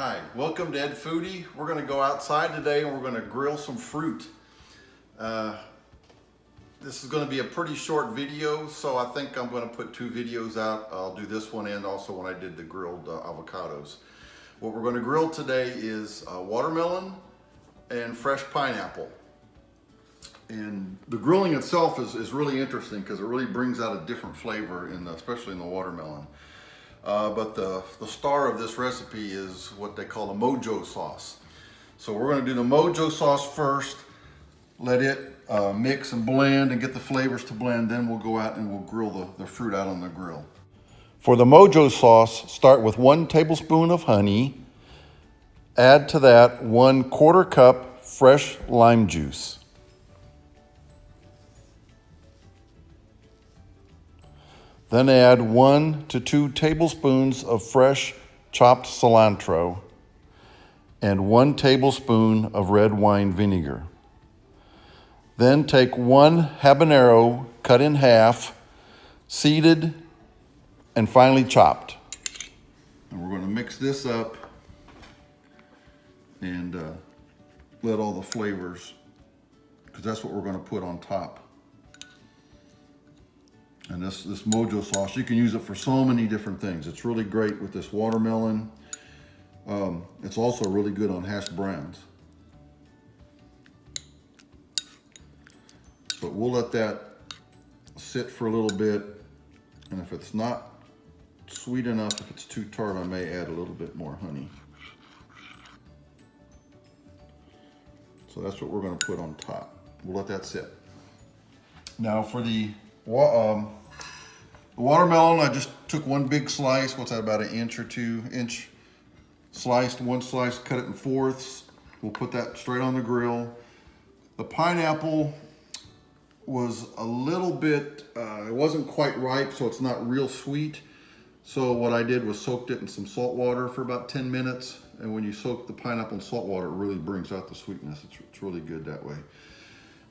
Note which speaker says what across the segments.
Speaker 1: Hi, welcome to Ed Foodie. We're going to go outside today and we're going to grill some fruit. This is going to be a pretty short video, so I think I'm going to put two videos out. I'll do this one and also when I did the grilled avocados. What we're going to grill today is watermelon and fresh pineapple. And the grilling itself is really interesting because it really brings out a different flavor, especially in the watermelon. But the star of this recipe is what they call a Mojo sauce. So we're going to do the Mojo sauce first, let it mix and blend and get the flavors to blend. Then we'll go out and we'll grill the fruit out on the grill. For the Mojo sauce, start with 1 tablespoon of honey. Add to that 1/4 cup fresh lime juice. Then add 1 to 2 tablespoons of fresh chopped cilantro and 1 tablespoon of red wine vinegar. Then take 1 habanero cut in half, seeded, and finely chopped. And we're going to mix this up and let all the flavors, because that's what we're going to put on top. And this Mojo sauce, you can use it for so many different things. It's really great with this watermelon. It's also really good on hash browns. But we'll let that sit for a little bit. And if it's not sweet enough, if it's too tart, I may add a little bit more honey. So that's what we're going to put on top. We'll let that sit. Now for the watermelon, I just took 1 big slice. What's that, about 1 inch or 2 inch sliced? 1 slice, cut it in 4ths. We'll put that straight on the grill. The pineapple was a little bit, it wasn't quite ripe, so it's not real sweet. So what I did was soaked it in some salt water for about 10 minutes. And when you soak the pineapple in salt water, it really brings out the sweetness. It's really good that way.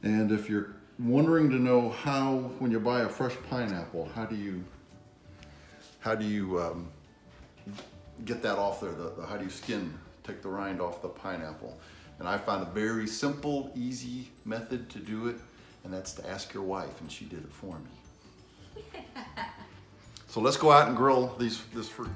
Speaker 1: And if you're wondering to know how, when you buy a fresh pineapple, how do you get that off there? How do you take the rind off the pineapple? And I found a very simple, easy method to do it, and that's to ask your wife, and she did it for me. So let's go out and grill this fruit.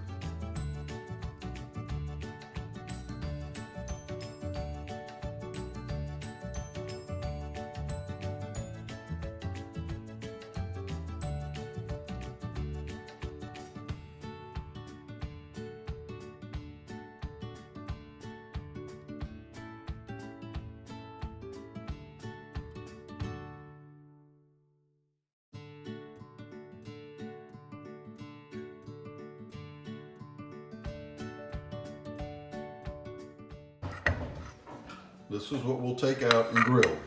Speaker 1: This is what we'll take out and grill.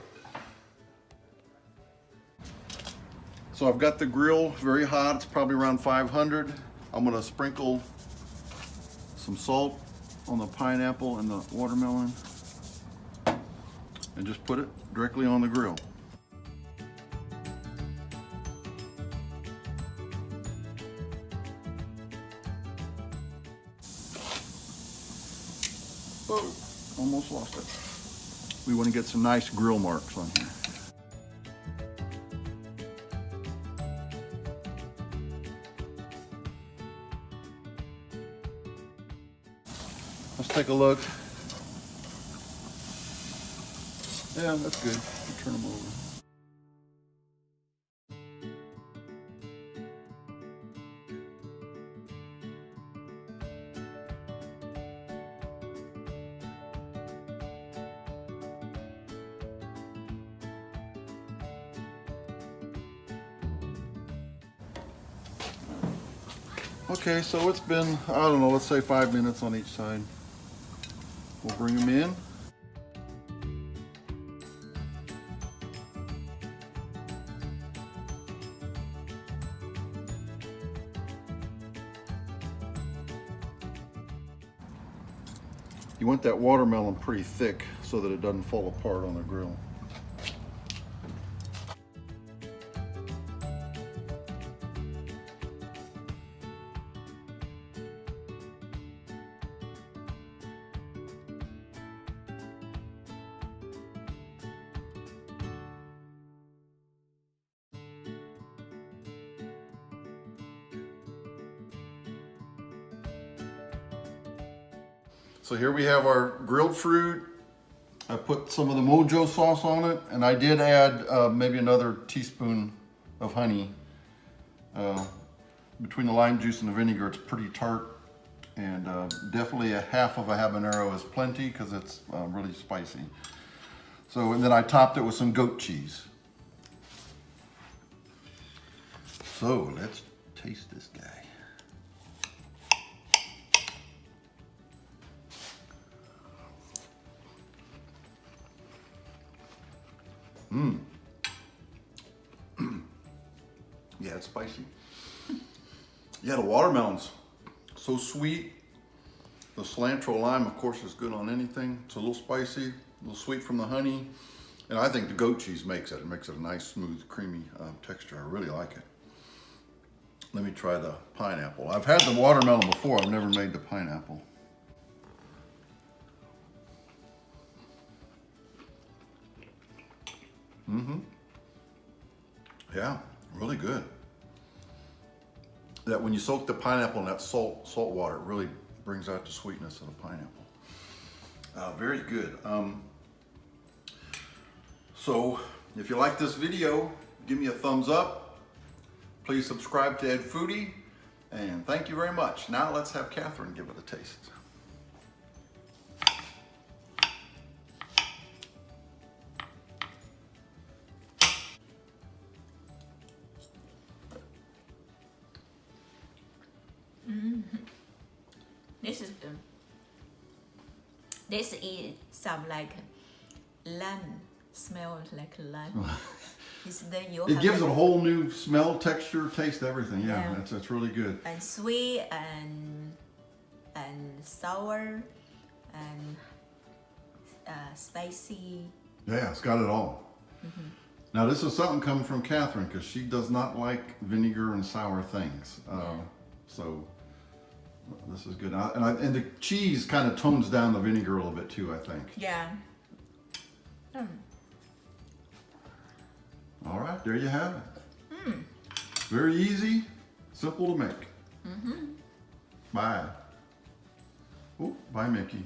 Speaker 1: So I've got the grill very hot. It's probably around 500. I'm gonna sprinkle some salt on the pineapple and the watermelon and just put it directly on the grill. Oh, almost lost it. We want to get some nice grill marks on here. Let's take a look. Yeah, that's good. I'll turn them over. Okay, so it's been, I don't know, let's say 5 minutes on each side. We'll bring them in. You want that watermelon pretty thick so that it doesn't fall apart on the grill. So here we have our grilled fruit. I put some of the Mojo sauce on it, and I did add maybe another teaspoon of honey. Between the lime juice and the vinegar, it's pretty tart, and definitely a half of a habanero is plenty because it's really spicy. So, and then I topped it with some goat cheese. So let's taste this guy. Yeah, it's spicy. Yeah, the watermelon's so sweet. The cilantro lime, of course, is good on anything. It's a little spicy, a little sweet from the honey. And I think the goat cheese makes it. It makes it a nice, smooth, creamy texture. I really like it. Let me try the pineapple. I've had the watermelon before. I've never made the pineapple. Yeah, really good. That when you soak the pineapple in that salt water, it really brings out the sweetness of the pineapple. Very good. So if you like this video, give me a thumbs up. Please subscribe to Ed Foodie, and thank you very much. Now let's have Catherine give it a taste.
Speaker 2: This is good. This is some like lemon. Smells like lemon.
Speaker 1: It gives it a whole new smell, texture, taste, everything. Yeah,
Speaker 2: Yeah.
Speaker 1: That's really good.
Speaker 2: And sweet and sour and spicy.
Speaker 1: Yeah, it's got it all. Now this is something coming from Catherine because she does not like vinegar and sour things. So this is good. And the cheese kind of tones down the vinegar a little bit too, I think.
Speaker 2: Yeah.
Speaker 1: All right, there you have it. Very easy, simple to make. Bye. Oh, bye, Mickey.